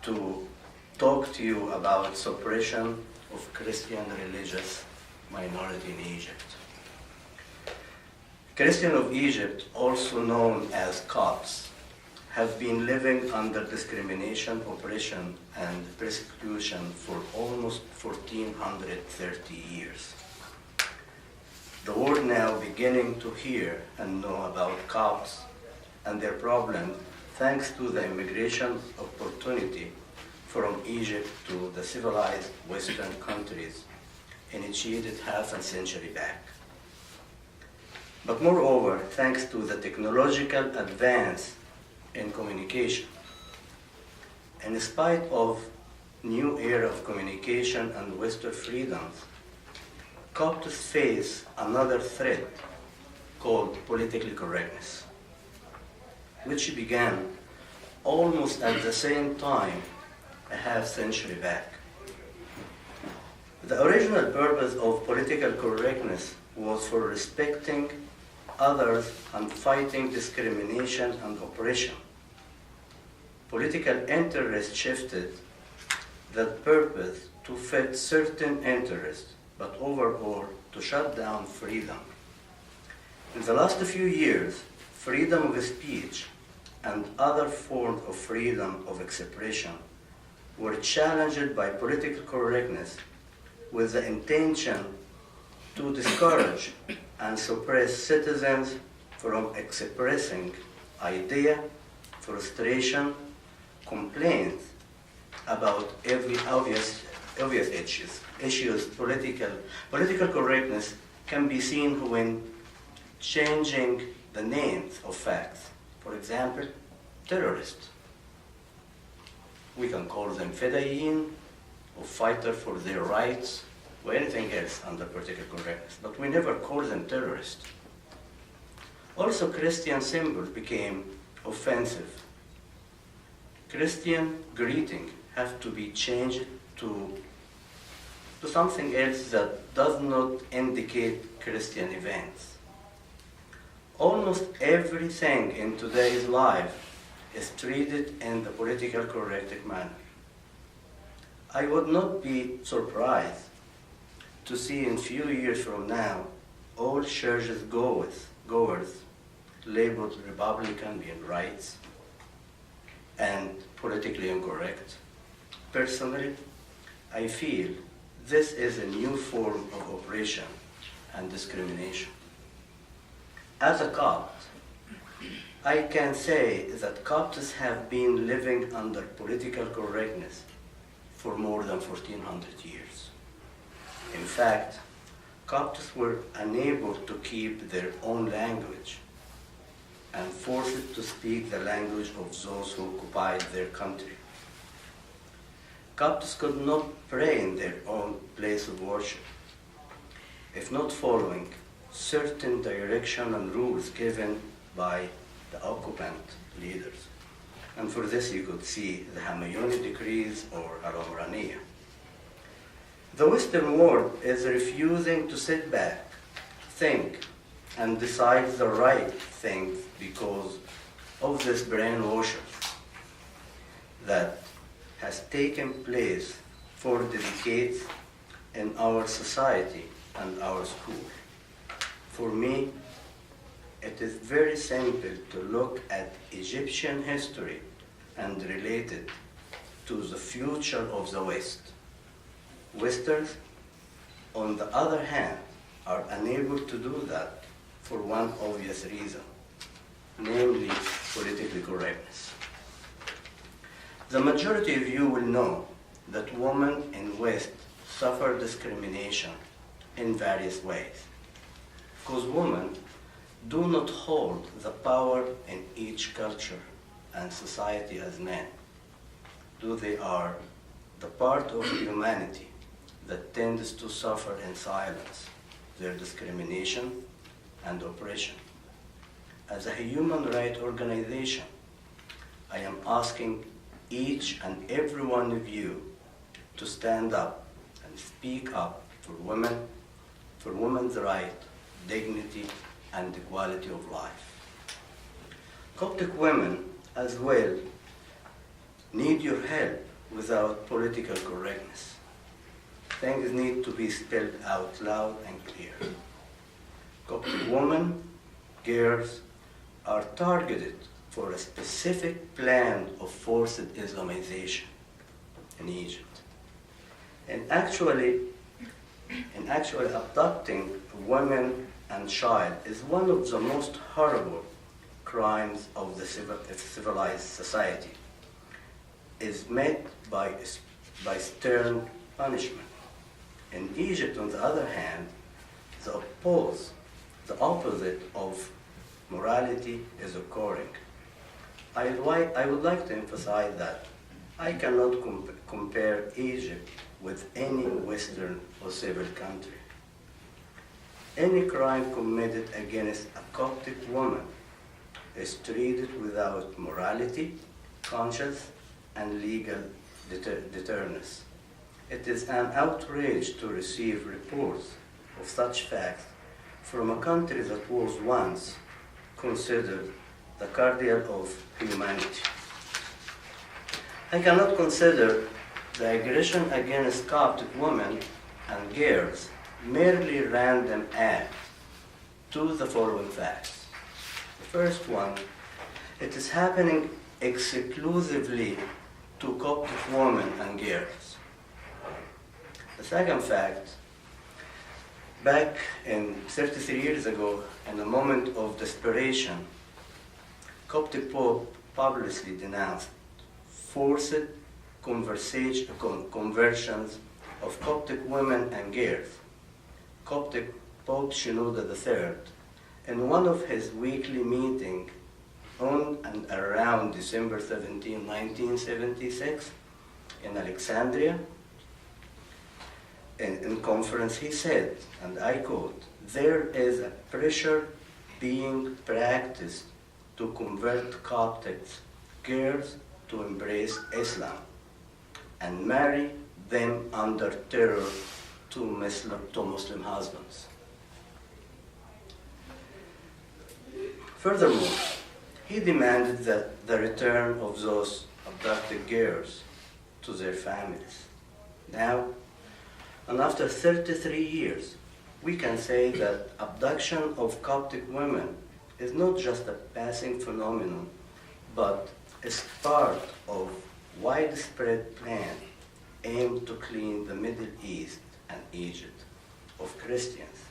to talk to you about suppression of Christian religious minority in Egypt. Christians of Egypt, also known as Copts, have been living under discrimination, oppression, and persecution for almost 1430 years. The world now beginning to hear and know about Copts and their problem thanks to the immigration opportunity from Egypt to the civilized Western countries initiated half a century back. But moreover, thanks to the technological advance in communication, in spite of new era of communication and Western freedoms, Copts face another threat called political correctness, which began almost at the same time a half century back. The original purpose of political correctness was for respecting others and fighting discrimination and oppression. Political interest shifted that purpose to fit certain interests, but overall to shut down freedom. In the last few years, freedom of speech and other forms of freedom of expression were challenged by political correctness with the intention to discourage and suppress citizens from expressing idea, frustration, complaints about every obvious issues. Political correctness can be seen when changing the names of facts. For example, terrorists. We can call them fedayeen or fighter for their rights or anything else under political correctness, but we never call them terrorists. Also, Christian symbols became offensive. Christian greeting have to be changed to something else that does not indicate Christian events. Almost everything in today's life is treated in the political correct manner. I would not be surprised to see in few years from now all churches goers labeled Republican being rights and politically incorrect. Personally, I feel this is a new form of oppression and discrimination. As a Copt, I can say that Copts have been living under political correctness for more than 1400 years. In fact, Copts were unable to keep their own language and forced to speak the language of those who occupied their country. Copts could not pray in their own place of worship if not following certain direction and rules given by the occupant leaders. And for this you could see the Hamayuni decrees or Ashraf Ramelah. The Western world is refusing to sit back, think, and decide the right things because of this brainwashing that has taken place for decades in our society and our school. For me, it is very simple to look at Egyptian history and relate it to the future of the West. Westerns, on the other hand, are unable to do that for one obvious reason, namely political correctness. The majority of you will know that women in West suffer discrimination in various ways, because women do not hold the power in each culture and society as men. They are the part of humanity that tends to suffer in silence their discrimination and oppression. As a human rights organization, I am asking each and every one of you to stand up and speak up for women, for women's right, dignity, and equality of life. Coptic women as well need your help without political correctness. Things need to be spelled out loud and clear. Coptic women, girls, are targeted for a specific plan of forced Islamization in Egypt. And actually abducting women and child is one of the most horrible crimes of the civilized society. Is met by stern punishment. In Egypt, on the other hand, the opposite of morality is occurring. I would like to emphasize that I cannot compare Egypt with any Western or civil country. Any crime committed against a Coptic woman is treated without morality, conscience, and legal deterrence. It is an outrage to receive reports of such facts from a country that was once considered the guardian of humanity. I cannot consider the aggression against Coptic women and girls merely random act to the following facts. The first one, it is happening exclusively to Coptic women and girls. The second fact, back in 33 years ago, in a moment of desperation, Coptic Pope publicly denounced forced conversions of Coptic women and girls. Coptic Pope Shenouda III, in one of his weekly meetings on and around December 17, 1976, in Alexandria, in conference, he said, and I quote, "There is a pressure being practiced to convert Coptic girls to embrace Islam and marry them under terror to Muslim husbands." Furthermore, he demanded that the return of those abducted girls to their families. Now, and after 33 years, we can say that abduction of Coptic women is not just a passing phenomenon, but is part of widespread plan aimed to clean the Middle East and Egypt of Christians.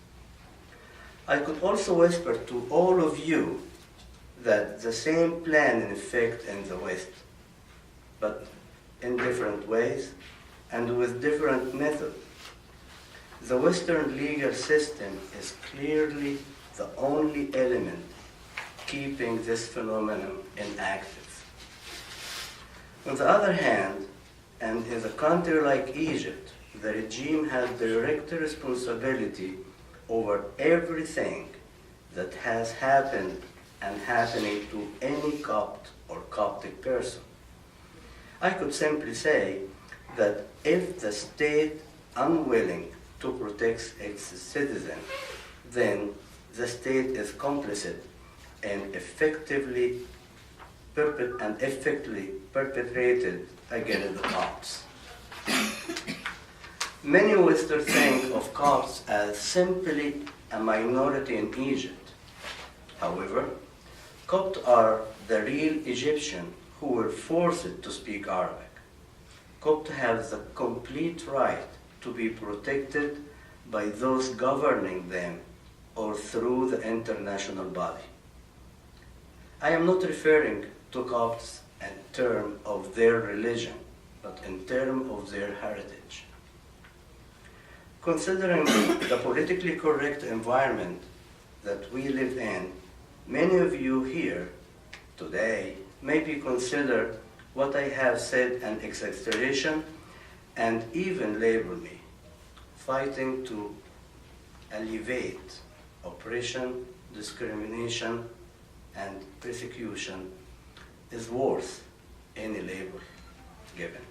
I could also whisper to all of you that the same plan in effect in the West, but in different ways and with different methods. The Western legal system is clearly the only element keeping this phenomenon inactive. On the other hand, and in a country like Egypt, the regime had direct responsibility over everything that has happened and happening to any Copt or Coptic person. I could simply say that if the state unwilling to protect its citizens, then the state is complicit and effectively perpetrated against the Copts. Many Westerners think of Copts as simply a minority in Egypt. However, Copts are the real Egyptians who were forced to speak Arabic. Copts have the complete right to be protected by those governing them or through the international body. I am not referring to Copts in terms of their religion, but in terms of their heritage. Considering the politically correct environment that we live in, many of you here today maybe consider what I have said an exaggeration and even label me fighting to alleviate oppression, discrimination, and persecution is worth any label given.